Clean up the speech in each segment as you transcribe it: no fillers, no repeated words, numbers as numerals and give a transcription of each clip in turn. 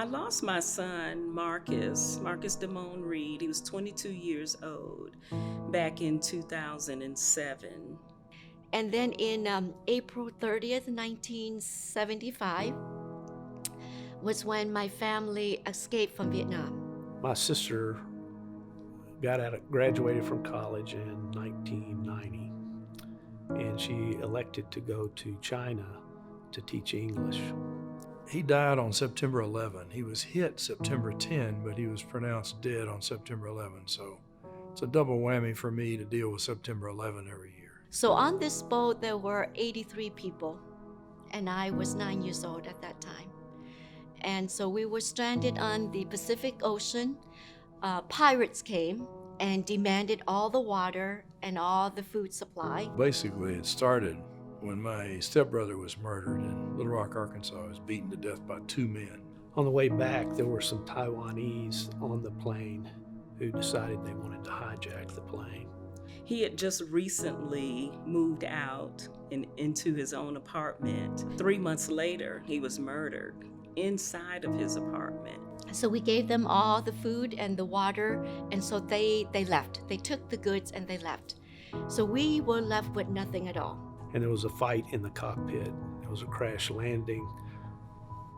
I lost my son, Marcus Damone Reed. He was 22 years old back in 2007. And then in April 30th, 1975, was when my family escaped from Vietnam. My sister graduated from college in 1990, and she elected to go to China to teach English. He died on September 11. He was hit September 10, but he was pronounced dead on September 11. So it's a double whammy for me to deal with September 11 every year. So on this boat, there were 83 people, and I was 9 years old at that time. And so we were stranded on the Pacific Ocean. Pirates came and demanded all the water and all the food supply. Basically, it started when my stepbrother was murdered in Little Rock, Arkansas. He was beaten to death by 2 men. On the way back, there were some Taiwanese on the plane who decided they wanted to hijack the plane. He had just recently moved out into his own apartment. 3 months later, he was murdered inside of his apartment. So we gave them all the food and the water, and so they left. They took the goods and they left. So we were left with nothing at all. And there was a fight in the cockpit. There was a crash landing.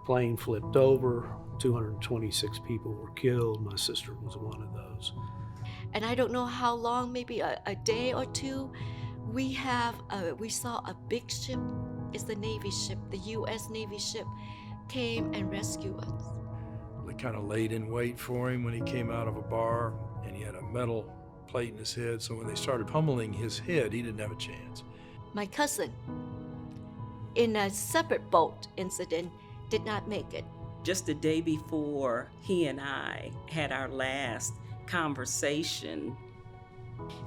Plane flipped over. 226 people were killed. My sister was one of those. And I don't know how long, maybe a day or two, we saw a big ship. It's the Navy ship, the U.S. Navy ship, came and rescued us. They kind of laid in wait for him when he came out of a bar, and he had a metal plate in his head. So when they started pummeling his head, he didn't have a chance. My cousin, in a separate boat incident, did not make it. Just the day before he and I had our last conversation,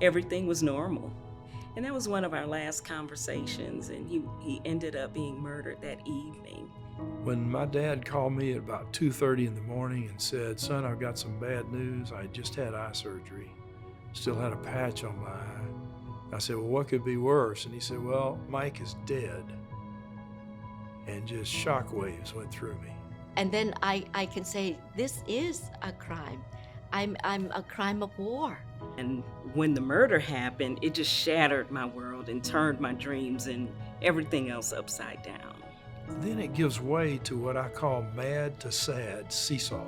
everything was normal. And that was one of our last conversations, and he ended up being murdered that evening. When my dad called me at about 2:30 in the morning and said, "Son, I've got some bad news. I just had eye surgery. Still had a patch on my eye." I said, "Well, what could be worse?" And he said, "Well, Mike is dead." And just shockwaves went through me. And then I can say, this is a crime. I'm a crime of war. And when the murder happened, it just shattered my world and turned my dreams and everything else upside down. Then it gives way to what I call mad to sad seesaw.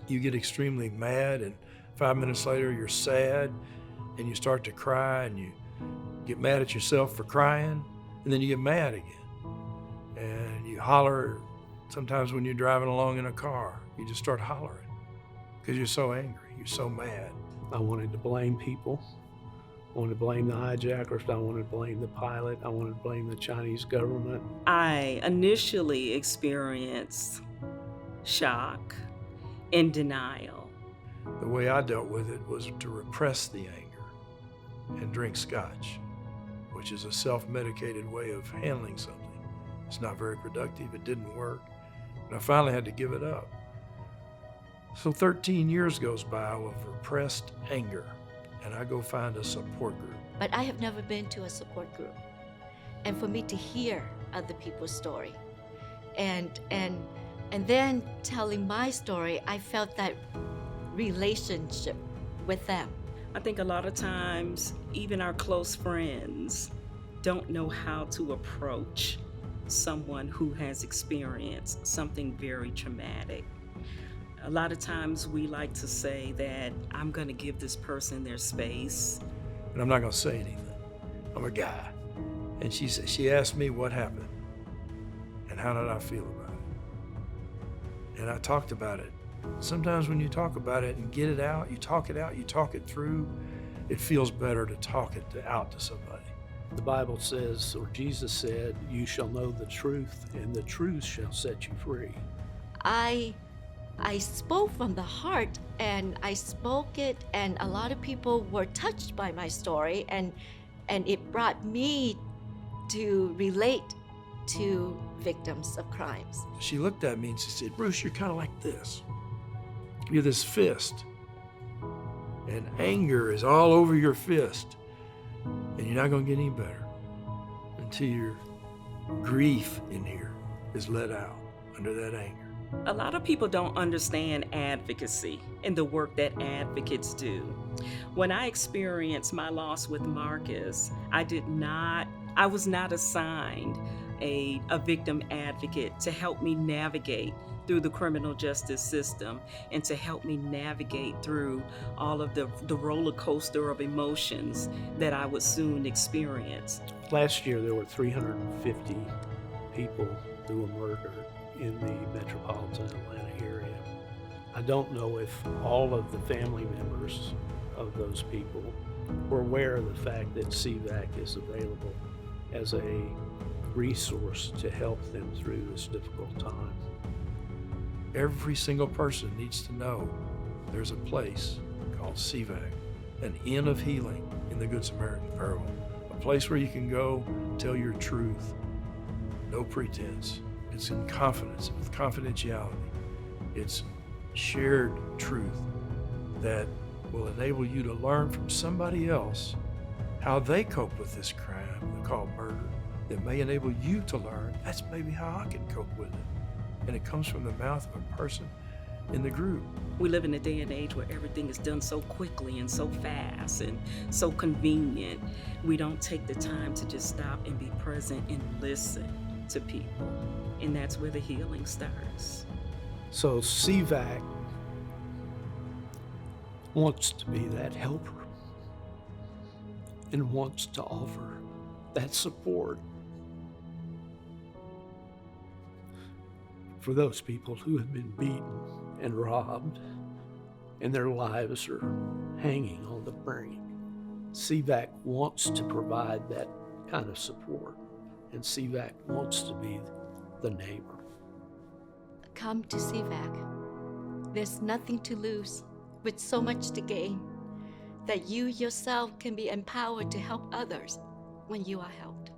You get extremely mad, and 5 minutes later you're sad, and you start to cry, and you get mad at yourself for crying, and then you get mad again. And you holler. Sometimes when you're driving along in a car, you just start hollering because you're so angry, you're so mad. I wanted to blame people. I wanted to blame the hijackers. I wanted to blame the pilot. I wanted to blame the Chinese government. I initially experienced shock and denial. The way I dealt with it was to repress the anger and drink scotch, which is a self-medicated way of handling something. It's not very productive. It didn't work. And I finally had to give it up. So 13 years goes by with repressed anger, and I go find a support group. But I have never been to a support group. And for me to hear other people's story and then telling my story, I felt that relationship with them. I think a lot of times, even our close friends don't know how to approach someone who has experienced something very traumatic. A lot of times we like to say that I'm going to give this person their space. And I'm not going to say anything. I'm a guy. And she asked me what happened and how did I feel about it. And I talked about it. Sometimes when you talk about it and get it out, you talk it through, it feels better to talk it out to somebody. The Bible says, or Jesus said, "You shall know the truth, and the truth shall set you free." I spoke from the heart, and I spoke it, and a lot of people were touched by my story, and it brought me to relate to victims of crimes. She looked at me and she said, "Bruce, you're kind of like this. You're this fist, and anger is all over your fist, and you're not going to get any better until your grief in here is let out under that anger." A lot of people don't understand advocacy and the work that advocates do. When I experienced my loss with Marcus, I was not assigned a victim advocate to help me navigate through the criminal justice system and to help me navigate through all of the roller coaster of emotions that I would soon experience. Last year, there were 350 people who were murdered in the metropolitan Atlanta area. I don't know if all of the family members of those people were aware of the fact that CVAC is available as a resource to help them through this difficult time. Every single person needs to know there's a place called CVAC, an inn of healing in the Good Samaritan parable, a place where you can go tell your truth, no pretense. It's in confidence, with confidentiality. It's shared truth that will enable you to learn from somebody else how they cope with this crime called murder, that may enable you to learn, that's maybe how I can cope with it. And it comes from the mouth of a person in the group. We live in a day and age where everything is done so quickly and so fast and so convenient. We don't take the time to just stop and be present and listen to people. And that's where the healing starts. So CVAC wants to be that helper and wants to offer that support for those people who have been beaten and robbed and their lives are hanging on the brink. CVAC wants to provide that kind of support, and CVAC wants to be the neighbor. Come to CVAC. There's nothing to lose, with so much to gain, that you yourself can be empowered to help others when you are helped.